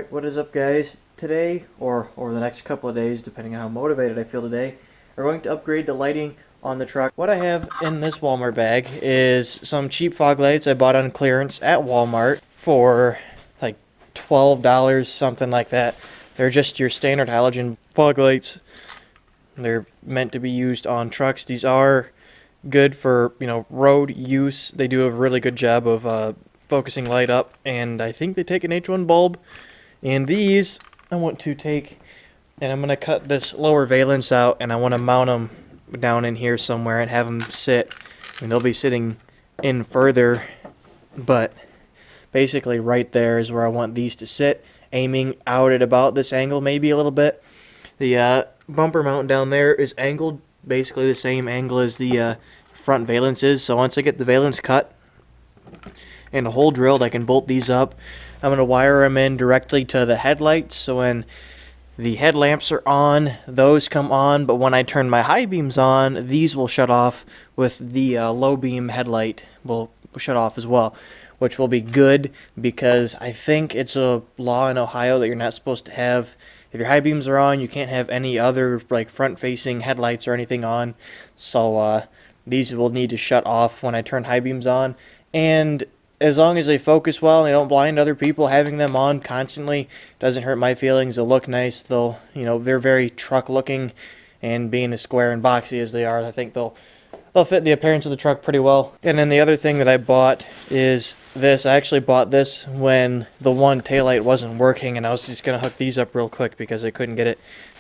Alright, what is up guys? Today, or over the next couple of days, depending on how motivated I feel today, we're going to upgrade the lighting on the truck. What I have in this Walmart bag is some cheap fog lights I bought on clearance at Walmart for like $12, something like that. They're just your standard halogen fog lights. They're meant to be used on trucks. These are good for, road use. They do a really good job of focusing light up, and I think they take an H1 bulb. And these I want to take, and I'm going to cut this lower valence out, and I want to mount them down in here somewhere and have them sit. And they'll be sitting in further, but basically right there is where I want these to sit, aiming out at about this angle, maybe a little bit. The bumper mount down there is angled basically the same angle as the front valence is. So once I get the valence cut and a hole drilled, I can bolt these up. I'm going to wire them in directly to the headlights, so when the headlamps are on, those come on, but when I turn my high beams on, these will shut off with the low beam headlight will shut off as well, which will be good because I think it's a law in Ohio that you're not supposed to have, if your high beams are on, you can't have any other like front-facing headlights or anything on. So these will need to shut off when I turn high beams on, and as long as they focus well and they don't blind other people, having them on constantly doesn't hurt my feelings. They'll look nice. They'll, they're very truck looking, and being as square and boxy as they are, I think they'll fit the appearance of the truck pretty well. And then the other thing that I bought is this. I actually bought this when the one taillight wasn't working, and I was just going to hook these up real quick because I couldn't get it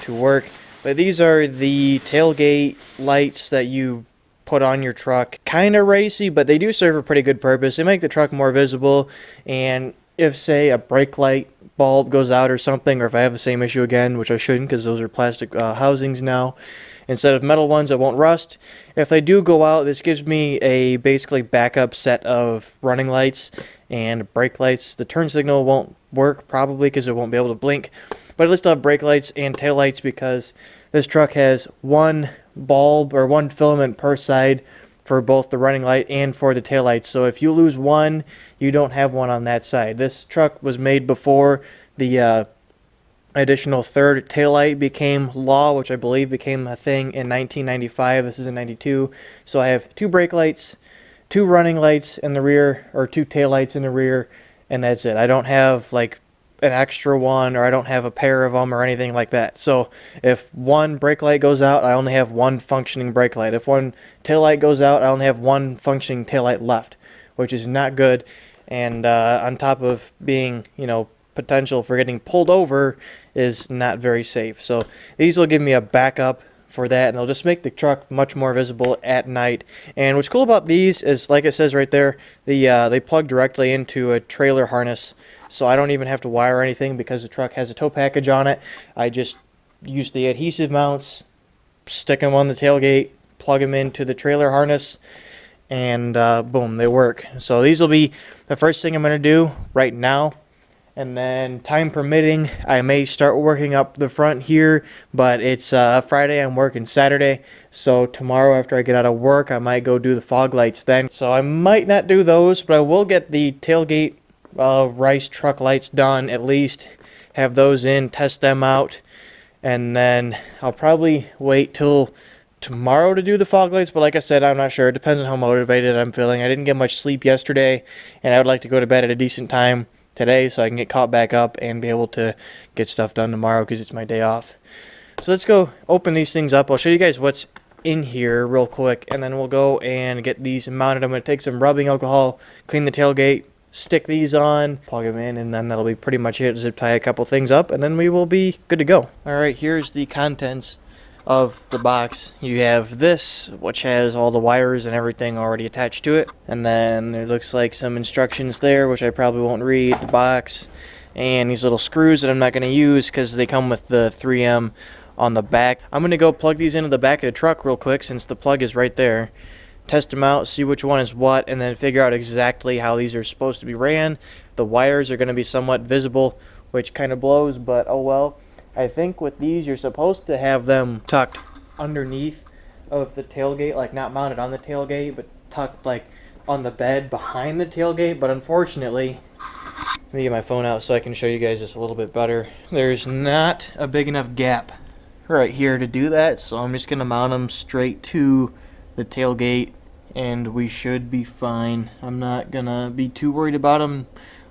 to work. But these are the tailgate lights that you put on your truck. Kind of racy, but they do serve a pretty good purpose. They make the truck more visible, and if, say, a brake light bulb goes out or something, or if I have the same issue again, which I shouldn't because those are plastic housings now, instead of metal ones that won't rust. If they do go out, this gives me a basically backup set of running lights and brake lights. The turn signal won't work probably because it won't be able to blink, but at least I'll have brake lights and tail lights because this truck has one bulb or one filament per side for both the running light and for the tail lights. So if you lose one, you don't have one on that side. This truck was made before the additional third taillight became law, which I believe became a thing in 1995. This is in 92. So I have two brake lights, two running lights in the rear, or two tail lights in the rear, and that's it. I don't have like an extra one, or I don't have a pair of them or anything like that. So if one brake light goes out, I only have one functioning brake light. If one tail light goes out, I only have one functioning tail light left, which is not good. And on top of being, potential for getting pulled over, is not very safe. So these will give me a backup for that, and they'll just make the truck much more visible at night. And what's cool about these is, like it says right there, they plug directly into a trailer harness, so I don't even have to wire anything because the truck has a tow package on it. I just use the adhesive mounts, stick them on the tailgate, plug them into the trailer harness, and boom, they work. So these will be the first thing I'm going to do right now. And then, time permitting, I may start working up the front here, but it's Friday, I'm working Saturday, so tomorrow after I get out of work, I might go do the fog lights then. So I might not do those, but I will get the tailgate Rice truck lights done, at least have those in, test them out, and then I'll probably wait till tomorrow to do the fog lights, but like I said, I'm not sure. It depends on how motivated I'm feeling. I didn't get much sleep yesterday, and I would like to go to bed at a decent time today so I can get caught back up and be able to get stuff done tomorrow because it's my day off. So let's go open these things up. I'll show you guys what's in here real quick, and then we'll go and get these mounted. I'm going to take some rubbing alcohol, clean the tailgate, stick these on, plug them in, and then that'll be pretty much it. Zip tie a couple things up, and then we will be good to go. Alright, here's the contents of the box. You have this, which has all the wires and everything already attached to it, and then it looks like some instructions there, which I probably won't read, the box, and these little screws that I'm not going to use because they come with the 3M on the back. I'm going to go plug these into the back of the truck real quick since the plug is right there, test them out, see which one is what, and then figure out exactly how these are supposed to be ran. The wires are going to be somewhat visible, which kind of blows, but oh well. I think with these, you're supposed to have them tucked underneath of the tailgate, like not mounted on the tailgate, but tucked like on the bed behind the tailgate. But unfortunately, Let me get my phone out so I can show you guys this a little bit better. There's not a big enough gap right here to do that, so I'm just gonna mount them straight to the tailgate and we should be fine. I'm not gonna be too worried about them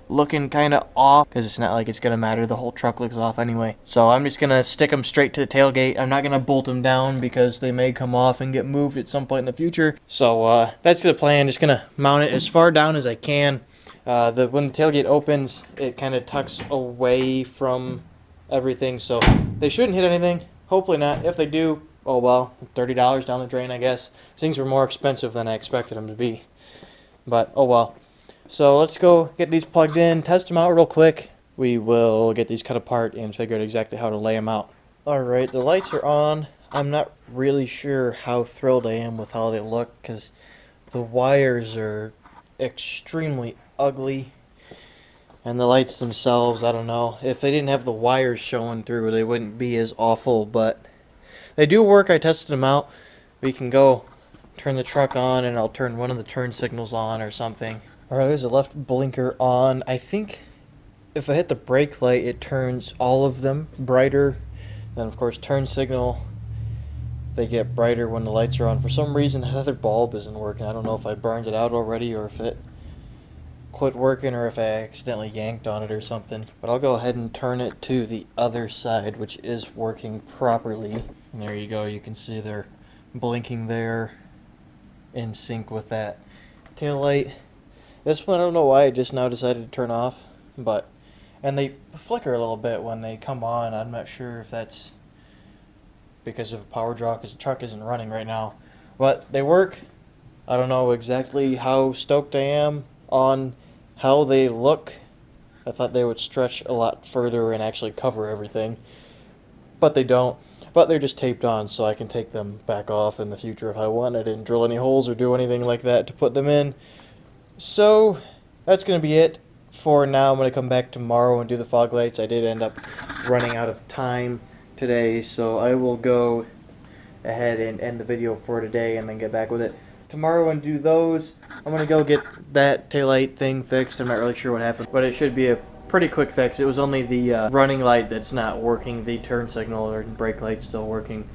looking kind of off because it's not like it's gonna matter. The whole truck looks off anyway. So I'm just gonna stick them straight to the tailgate. I'm not gonna bolt them down because they may come off and get moved at some point in the future. So that's the plan. Just gonna mount it as far down as I can. When the tailgate opens, it kind of tucks away from everything, so they shouldn't hit anything. Hopefully not. If they do, oh well, $30 down the drain, I guess. Things were more expensive than I expected them to be, but oh well. So let's go get these plugged in, test them out real quick. We will get these cut apart and figure out exactly how to lay them out. Alright, the lights are on. I'm not really sure how thrilled I am with how they look because the wires are extremely ugly. And the lights themselves, I don't know. If they didn't have the wires showing through, they wouldn't be as awful, but they do work. I tested them out. We can go turn the truck on, and I'll turn one of the turn signals on or something. Alright, there's the left blinker on. I think if I hit the brake light, it turns all of them brighter. Then, of course, turn signal, they get brighter when the lights are on. For some reason, that other bulb isn't working. I don't know if I burned it out already or if it quit working or if I accidentally yanked on it or something. But I'll go ahead and turn it to the other side, which is working properly. And there you go. You can see they're blinking there in sync with that tail light. This one, I don't know why I just now decided to turn off, and they flicker a little bit when they come on. I'm not sure if that's because of a power draw, because the truck isn't running right now. But they work. I don't know exactly how stoked I am on how they look. I thought they would stretch a lot further and actually cover everything, but they don't. But they're just taped on, so I can take them back off in the future if I want. I didn't drill any holes or do anything like that to put them in. So that's going to be it for now. I'm going to come back tomorrow and do the fog lights. I did end up running out of time today, so I will go ahead and end the video for today and then get back with it tomorrow and do those. I'm going to go get that taillight thing fixed. I'm not really sure what happened, but it should be a pretty quick fix. It was only the running light that's not working. The turn signal or brake light's still working.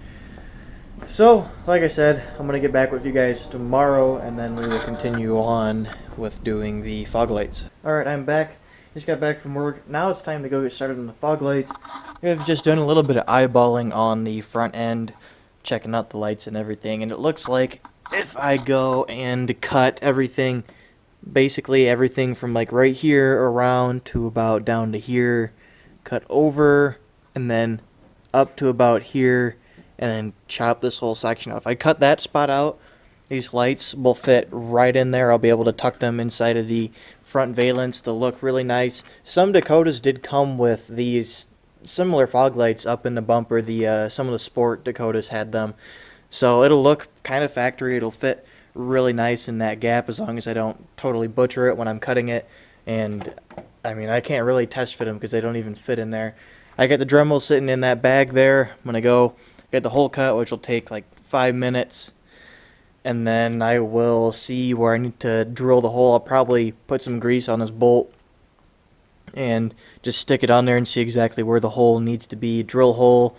So, like I said, I'm going to get back with you guys tomorrow, and then we will continue on with doing the fog lights. Alright, I'm back. Just got back from work. Now it's time to go get started on the fog lights. I've just done a little bit of eyeballing on the front end, checking out the lights and everything, and it looks like if I go and cut everything, basically everything from like right here around to about down to here, cut over, and then up to about here, and then chop this whole section out. If I cut that spot out, these lights will fit right in there. I'll be able to tuck them inside of the front valence. They'll look really nice. Some Dakotas did come with these similar fog lights up in the bumper. Some of the Sport Dakotas had them. So it'll look kind of factory. It'll fit really nice in that gap as long as I don't totally butcher it when I'm cutting it. And I mean, I can't really test fit them because they don't even fit in there. I got the Dremel sitting in that bag there. I'm going to go get the hole cut, which will take like 5 minutes. And then I will see where I need to drill the hole. I'll probably put some grease on this bolt and just stick it on there and see exactly where the hole needs to be. Drill hole,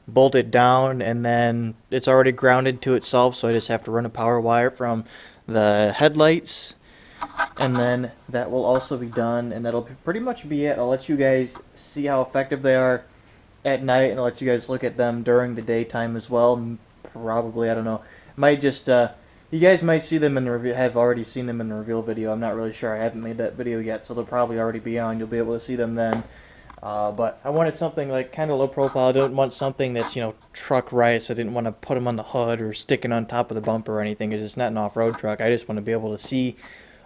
bolt it down, and then it's already grounded to itself, so I just have to run a power wire from the headlights, and then that will also be done, and that'll pretty much be it. I'll let you guys see how effective they are at night, and I'll let you guys look at them during the daytime as well. Probably, I don't know. Might just you guys might see them in the review. Have already seen them in the reveal video. I'm not really sure. I haven't made that video yet, so they'll probably already be on. You'll be able to see them then. But I wanted something like kind of low profile. I didn't want something that's, you know, truck rice. I didn't want to put them on the hood or sticking on top of the bumper or anything, because it's not an off-road truck. I just want to be able to see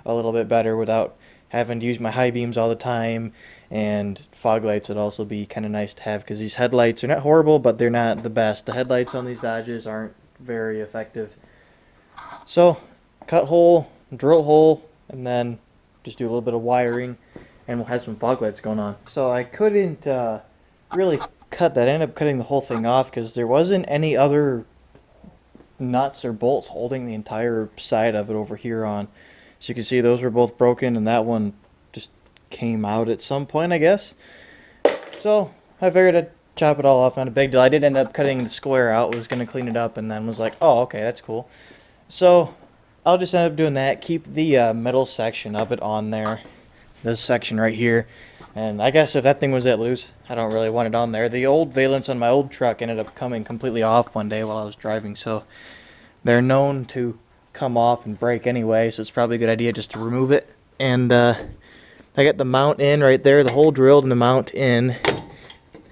a little bit better without having to use my high beams all the time. And fog lights would also be kind of nice to have, because these headlights are not horrible, but they're not the best. The headlights on these Dodges aren't very effective. So cut hole, drill hole, and then just do a little bit of wiring, and we'll have some fog lights going on. So I couldn't really cut that. I ended up cutting the whole thing off because there wasn't any other nuts or bolts holding the entire side of it over here on. So you can see those were both broken, and that one just came out at some point, I guess. So I figured I'd chop it all off, not a big deal. I did end up cutting the square out, was going to clean it up, and then was like, oh, okay, that's cool. So I'll just end up doing that, keep the middle section of it on there, this section right here. And I guess if that thing was that loose, I don't really want it on there. The old valence on my old truck ended up coming completely off one day while I was driving, so they're known to come off and break anyway, so it's probably a good idea just to remove it. And I got the mount in right there, the hole drilled and the mount in.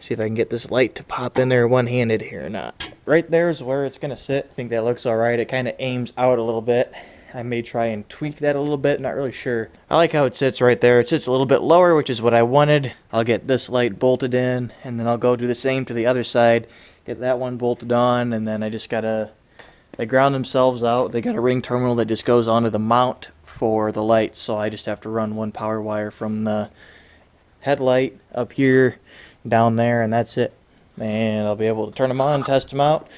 See if I can get this light to pop in there one-handed here or not. Right there is where it's going to sit. I think that looks alright. It kind of aims out a little bit. I may try and tweak that a little bit, not really sure. I like how it sits right there. It sits a little bit lower, which is what I wanted. I'll get this light bolted in, and then I'll go do the same to the other side. Get that one bolted on, and then I just gotta... They ground themselves out. They got a ring terminal that just goes onto the mount for the lights, so I just have to run one power wire from the headlight up here down there, and that's it. And I'll be able to turn them on, test them out,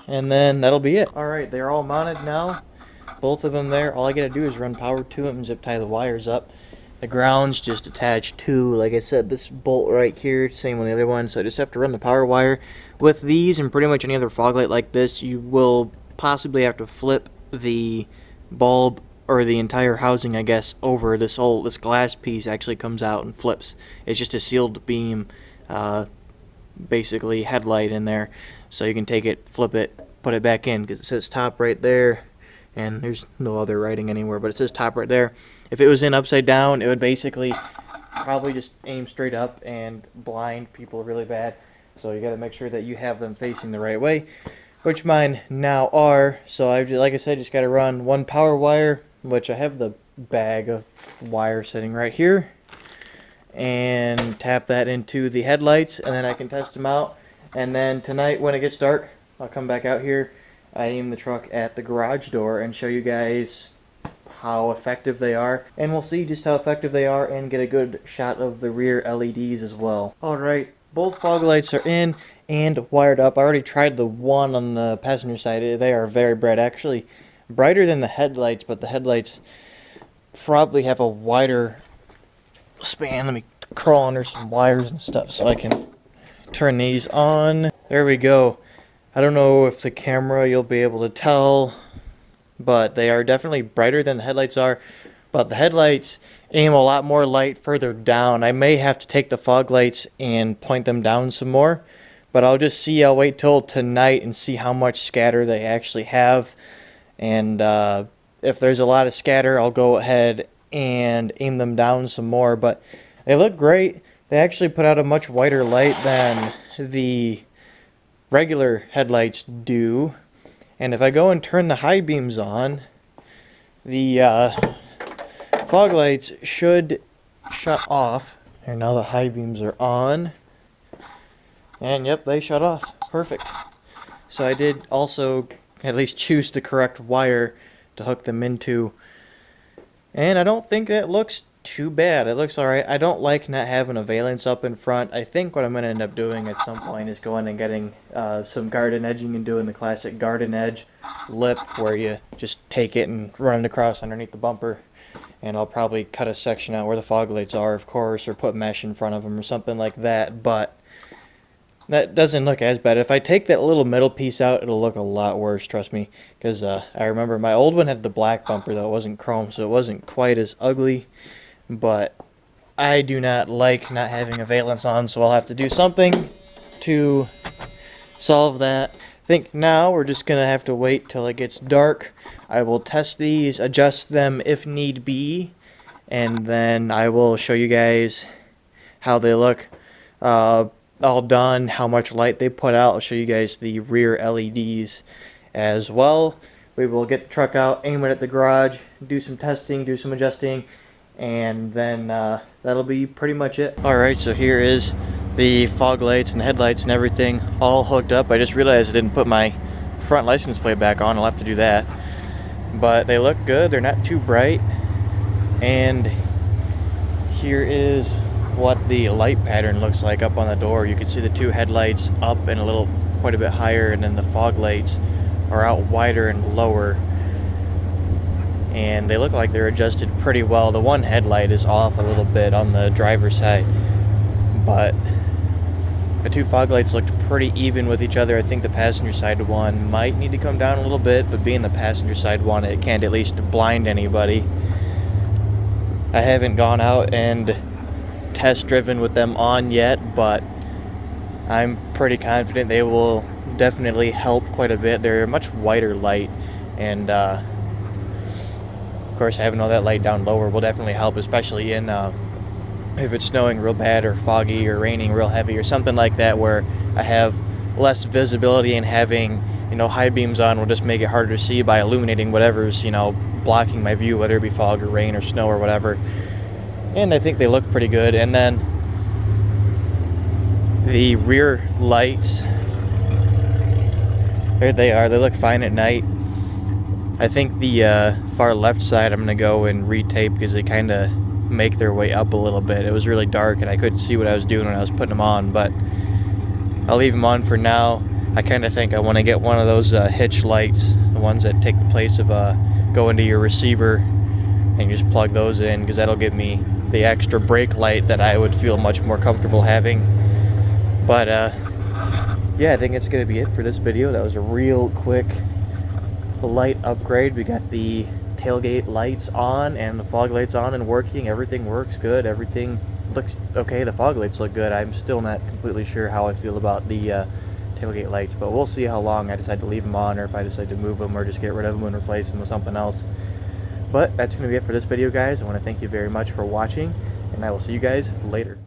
and then that'll be it. Alright, they're all mounted now. Both of them there. All I gotta do is run power to them and zip tie the wires up. The ground's just attached to, like I said, this bolt right here, same on the other one, so I just have to run the power wire. With these and pretty much any other fog light like this, you will possibly have to flip the bulb or the entire housing, I guess, over. This glass piece actually comes out and flips. It's just a sealed beam, basically headlight in there, so you can take it, flip it, put it back in, because it says top right there, and there's no other writing anywhere, but it says top right there. If it was in upside down, it would basically probably just aim straight up and blind people really bad, so you got to make sure that you have them facing the right way, which mine now are. So I've, like I said, just got to run one power wire, which I have the bag of wire sitting right here, and tap that into the headlights, and then I can test them out. And then tonight when it gets dark, I'll come back out here, I aim the truck at the garage door and show you guys how effective they are, and we'll see just how effective they are and get a good shot of the rear LEDs as well. Alright, both fog lights are in and wired up. I already tried the one on the passenger side. They are very bright, actually brighter than the headlights, but the headlights probably have a wider span. Let me crawl under some wires and stuff so I can turn these on. There we go. I don't know if the camera you'll be able to tell, but they are definitely brighter than the headlights are. But the headlights aim a lot more light further down. I may have to take the fog lights and point them down some more, but I'll just see. I'll wait till tonight and see how much scatter they actually have. And if there's a lot of scatter, I'll go ahead and aim them down some more. But they look great. They actually put out a much whiter light than the regular headlights do. And if I go and turn the high beams on, the fog lights should shut off. And now the high beams are on, and yep, they shut off. Perfect. So I did also at least choose the correct wire to hook them into, and I don't think that looks too bad. It looks alright. I don't like not having a valance up in front. I think what I'm going to end up doing at some point is going and getting some garden edging and doing the classic garden edge lip where you just take it and run it across underneath the bumper. And I'll probably cut a section out where the fog lights are, of course, or put mesh in front of them or something like that. But that doesn't look as bad. If I take that little middle piece out, it'll look a lot worse, trust me. Because I remember my old one had the black bumper, though. It wasn't chrome, so it wasn't quite as ugly. But I do not like not having a valance on, so I'll have to do something to solve that. I think now we're just going to have to wait till it gets dark. I will test these, adjust them if need be, and then I will show you guys how they look all done, how much light they put out. I'll show you guys the rear LEDs as well. We will get the truck out, aim it at the garage, do some testing, do some adjusting, and then that'll be pretty much it. Alright, so here is the fog lights and headlights and everything all hooked up. I just realized I didn't put my front license plate back on. I'll have to do that. But they look good. They're not too bright. And here is what the light pattern looks like up on the door. You can see the two headlights up and quite a bit higher, and then the fog lights are out wider and lower. and they look like they're adjusted pretty well. The one headlight is off a little bit on the driver's side, but the two fog lights looked pretty even with each other. I think the passenger side one might need to come down a little bit, but being the passenger side one, it can't at least blind anybody. I haven't gone out and test driven with them on yet, but I'm pretty confident they will definitely help quite a bit. They're a much whiter light, and of course having all that light down lower will definitely help, especially in if it's snowing real bad or foggy or raining real heavy or something like that, where I have less visibility, and having, you know, high beams on will just make it harder to see by illuminating whatever's, you know, blocking my view, whether it be fog or rain or snow or whatever. And I think they look pretty good. And then the rear lights, there they are. They look fine at night. I think the far left side I'm going to go and retape because they kind of make their way up a little bit. It was really dark and I couldn't see what I was doing when I was putting them on, but I'll leave them on for now. I kind of think I want to get one of those hitch lights, the ones that take the place of go into your receiver, and you just plug those in, because that'll give me the extra brake light that I would feel much more comfortable having. But yeah, I think it's going to be it for this video. That was a real quick light upgrade. We got the tailgate lights on and the fog lights on and working. Everything works good. Everything looks okay. The fog lights look good. I'm still not completely sure how I feel about the tailgate lights, but we'll see how long I decide to leave them on, or if I decide to move them or just get rid of them and replace them with something else. But that's going to be it for this video, guys. I want to thank you very much for watching, and I will see you guys later.